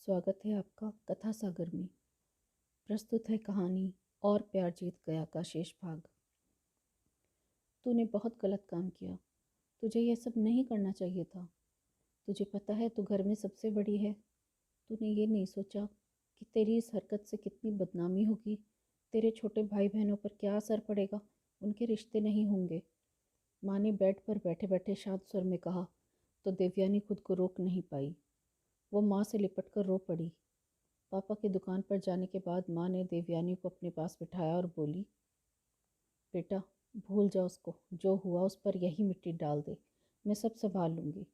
स्वागत है आपका कथा सागर में। प्रस्तुत है कहानी और प्यार जीत गया का शेष भाग। तूने बहुत गलत काम किया। तुझे यह सब नहीं करना चाहिए था। तुझे पता है तू घर में सबसे बड़ी है। तूने ये नहीं सोचा कि तेरी इस हरकत से कितनी बदनामी होगी। तेरे छोटे भाई बहनों पर क्या असर पड़ेगा। उनके रिश्ते नहीं होंगे। माँ ने बेड पर बैठे बैठे शांत स्वर में कहा तो देवयानी खुद को रोक नहीं पाई। वो माँ से लिपट कर रो पड़ी। पापा की दुकान पर जाने के बाद माँ ने देवयानी को अपने पास बिठाया और बोली, बेटा भूल जा उसको, जो हुआ उस पर यही मिट्टी डाल दे, मैं सब संभाल लूँगी।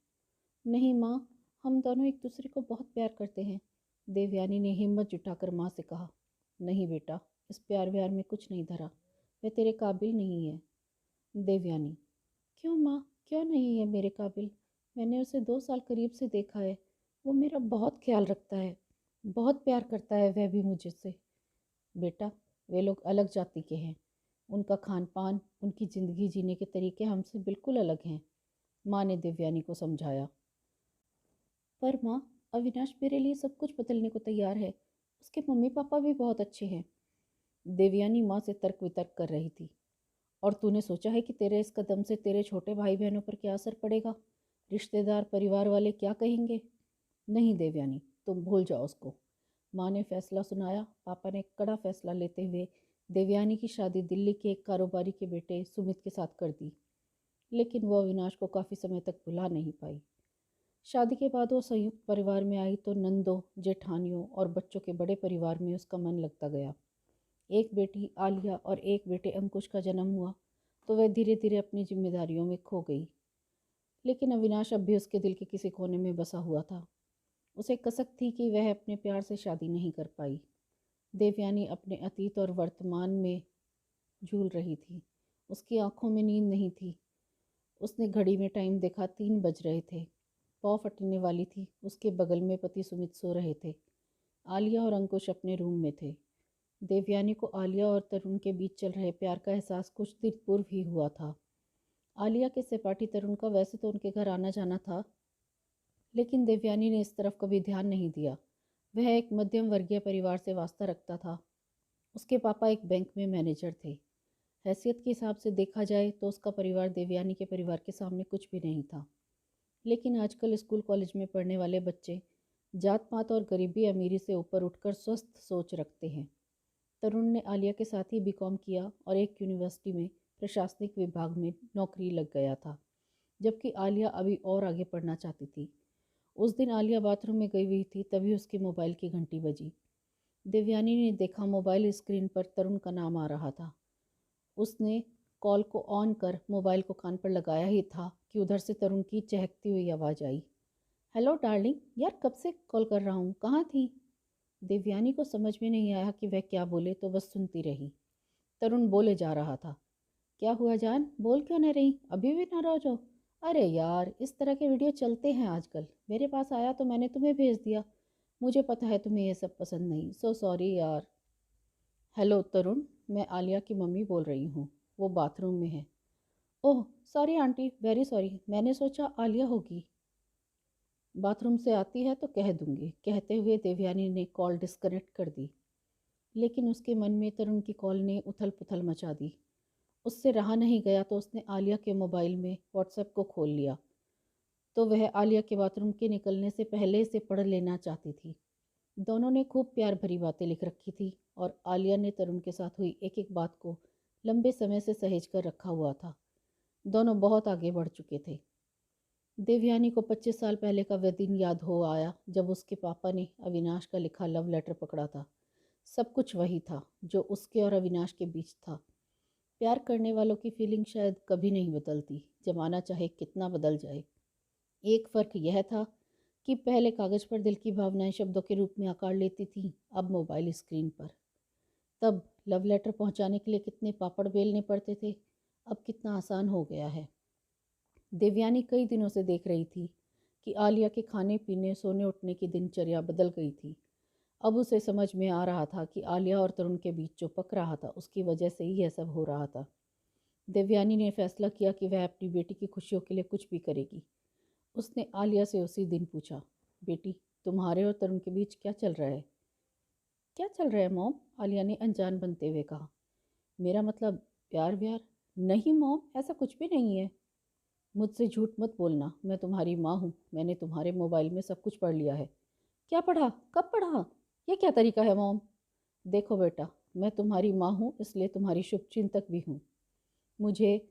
नहीं माँ, हम दोनों एक दूसरे को बहुत प्यार करते हैं। देवयानी ने हिम्मत जुटाकर माँ से कहा। नहीं बेटा, इस प्यार व्यार में कुछ नहीं धरा। वह तेरे काबिल नहीं है। देवयानी, क्यों माँ, क्यों नहीं है मेरे काबिल? मैंने उसे 2 साल करीब से देखा है। वो मेरा बहुत ख्याल रखता है, बहुत प्यार करता है वह भी मुझसे। बेटा, वे लोग अलग जाति के हैं। उनका खान पान, उनकी ज़िंदगी जीने के तरीके हमसे बिल्कुल अलग हैं। माँ ने देवयानी को समझाया। पर माँ, अविनाश मेरे लिए सब कुछ बदलने को तैयार है। उसके मम्मी पापा भी बहुत अच्छे हैं। देवयानी माँ से तर्क वितर्क कर रही थी। और तूने सोचा है कि तेरे इस कदम से तेरे छोटे भाई बहनों पर क्या असर पड़ेगा? रिश्तेदार, परिवार वाले क्या कहेंगे? नहीं देवयानी, तुम भूल जाओ उसको। माँ ने फैसला सुनाया। पापा ने कड़ा फैसला लेते हुए देवयानी की शादी दिल्ली के एक कारोबारी के बेटे सुमित के साथ कर दी। लेकिन वो अविनाश को काफ़ी समय तक भुला नहीं पाई। शादी के बाद वो संयुक्त परिवार में आई तो नंदों, जेठानियों और बच्चों के बड़े परिवार में उसका मन लगता गया। एक बेटी आलिया और एक बेटे अंकुश का जन्म हुआ तो वह धीरे धीरे अपनी जिम्मेदारियों में खो गई। लेकिन अविनाश अब भी उसके दिल के किसी कोने में बसा हुआ था। उसे कसक थी कि वह अपने प्यार से शादी नहीं कर पाई। देवयानी अपने अतीत और वर्तमान में झूल रही थी। उसकी आंखों में नींद नहीं थी। उसने घड़ी में टाइम देखा, 3 बज रहे थे। पौ फटने वाली थी। उसके बगल में पति सुमित सो रहे थे। आलिया और अंकुश अपने रूम में थे। देवयानी को आलिया और तरुण के बीच चल रहे प्यार का एहसास कुछ दिन पूर्व ही हुआ था। आलिया के सहपाठी तरुण का वैसे तो उनके घर आना जाना था, लेकिन देवयानी ने इस तरफ कभी ध्यान नहीं दिया। वह एक मध्यम वर्गीय परिवार से वास्ता रखता था। उसके पापा एक बैंक में मैनेजर थे। हैसियत के हिसाब से देखा जाए तो उसका परिवार देवयानी के परिवार के सामने कुछ भी नहीं था। लेकिन आजकल स्कूल कॉलेज में पढ़ने वाले बच्चे जात पात और गरीबी अमीरी से ऊपर उठकर स्वस्थ सोच रखते हैं। तरुण ने आलिया के साथ ही बीकॉम किया और एक यूनिवर्सिटी में प्रशासनिक विभाग में नौकरी लग गया था, जबकि आलिया अभी और आगे पढ़ना चाहती थी। उस दिन आलिया बाथरूम में गई हुई थी, तभी उसके मोबाइल की घंटी बजी। देवयानी ने देखा मोबाइल स्क्रीन पर तरुण का नाम आ रहा था। उसने कॉल को ऑन कर मोबाइल को कान पर लगाया ही था कि उधर से तरुण की चहकती हुई आवाज़ आई। हेलो डार्लिंग, यार कब से कॉल कर रहा हूँ, कहाँ थी? देवयानी को समझ में नहीं आया कि वह क्या बोले तो बस सुनती रही। तरुण बोले जा रहा था। क्या हुआ जान, बोल क्यों नहीं रही? अभी भी नाराज हो? अरे यार, इस तरह के वीडियो चलते हैं आजकल। मेरे पास आया तो मैंने तुम्हें भेज दिया। मुझे पता है तुम्हें ये सब पसंद नहीं, सो सॉरी यार। हेलो तरुण, मैं आलिया की मम्मी बोल रही हूँ। वो बाथरूम में है। Oh sorry aunty, very sorry, मैंने सोचा आलिया होगी। बाथरूम से आती है तो कह दूंगी, कहते हुए देवयानी ने कॉल डिस्कनेक्ट कर दी। लेकिन उसके मन में तरुण की कॉल ने उथल पुथल मचा दी। उससे रहा नहीं गया तो उसने आलिया के मोबाइल में व्हाट्सएप को खोल लिया। तो वह आलिया के बाथरूम के निकलने से पहले से पढ़ लेना चाहती थी। दोनों ने खूब प्यार भरी बातें लिख रखी थी और आलिया ने तरुण के साथ हुई एक एक बात को लंबे समय से सहेज कर रखा हुआ था। दोनों बहुत आगे बढ़ चुके थे। देवयानी को 25 साल पहले का वह दिन याद हो आया जब उसके पापा ने अविनाश का लिखा लव लेटर पकड़ा था। सब कुछ वही था जो उसके और अविनाश के बीच था। प्यार करने वालों की फीलिंग शायद कभी नहीं बदलती, जमाना चाहे कितना बदल जाए। एक फ़र्क यह था कि पहले कागज़ पर दिल की भावनाएं शब्दों के रूप में आकार लेती थीं, अब मोबाइल स्क्रीन पर। तब लव लेटर पहुंचाने के लिए कितने पापड़ बेलने पड़ते थे, अब कितना आसान हो गया है। देवयानी कई दिनों से देख रही थी कि आलिया के खाने पीने, सोने उठने की दिनचर्या बदल गई थी। अब उसे समझ में आ रहा था कि आलिया और तरुण के बीच जो पक रहा था उसकी वजह से ही यह सब हो रहा था। देवयानी ने फैसला किया कि वह अपनी बेटी की खुशियों के लिए कुछ भी करेगी। उसने आलिया से उसी दिन पूछा, बेटी तुम्हारे और तरुण के बीच क्या चल रहा है? क्या चल रहा है मॉम? आलिया ने अनजान बनते हुए कहा। मेरा मतलब प्यार व्यार? नहीं मॉम, ऐसा कुछ भी नहीं है। मुझसे झूठ मत बोलना, मैं तुम्हारी माँ हूँ। मैंने तुम्हारे मोबाइल में सब कुछ पढ़ लिया है। क्या पढ़ा? कब पढ़ा? ये क्या तरीका है मॉम? देखो बेटा, मैं तुम्हारी माँ हूँ, इसलिए तुम्हारी शुभचिंतक भी हूँ। मुझे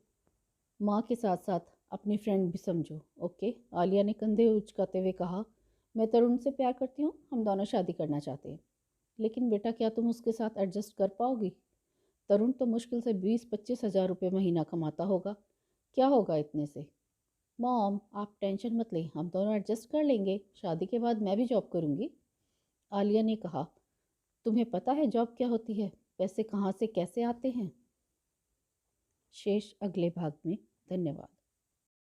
माँ के साथ साथ अपनी फ्रेंड भी समझो, ओके? आलिया ने कंधे उचकाते हुए कहा। मैं तरुण से प्यार करती हूँ, हम दोनों शादी करना चाहते हैं। लेकिन बेटा, क्या तुम उसके साथ एडजस्ट कर पाओगी? तरुण तो मुश्किल से 20-25 हज़ार रुपये महीना कमाता होगा। क्या होगा इतने से? मॉम, आप टेंशन मत लें, हम दोनों एडजस्ट कर लेंगे। शादी के बाद मैं भी जॉब करूँगी। आलिया ने कहा। तुम्हें पता है जॉब क्या होती है? पैसे कहाँ से कैसे आते हैं? शेष अगले भाग में। धन्यवाद।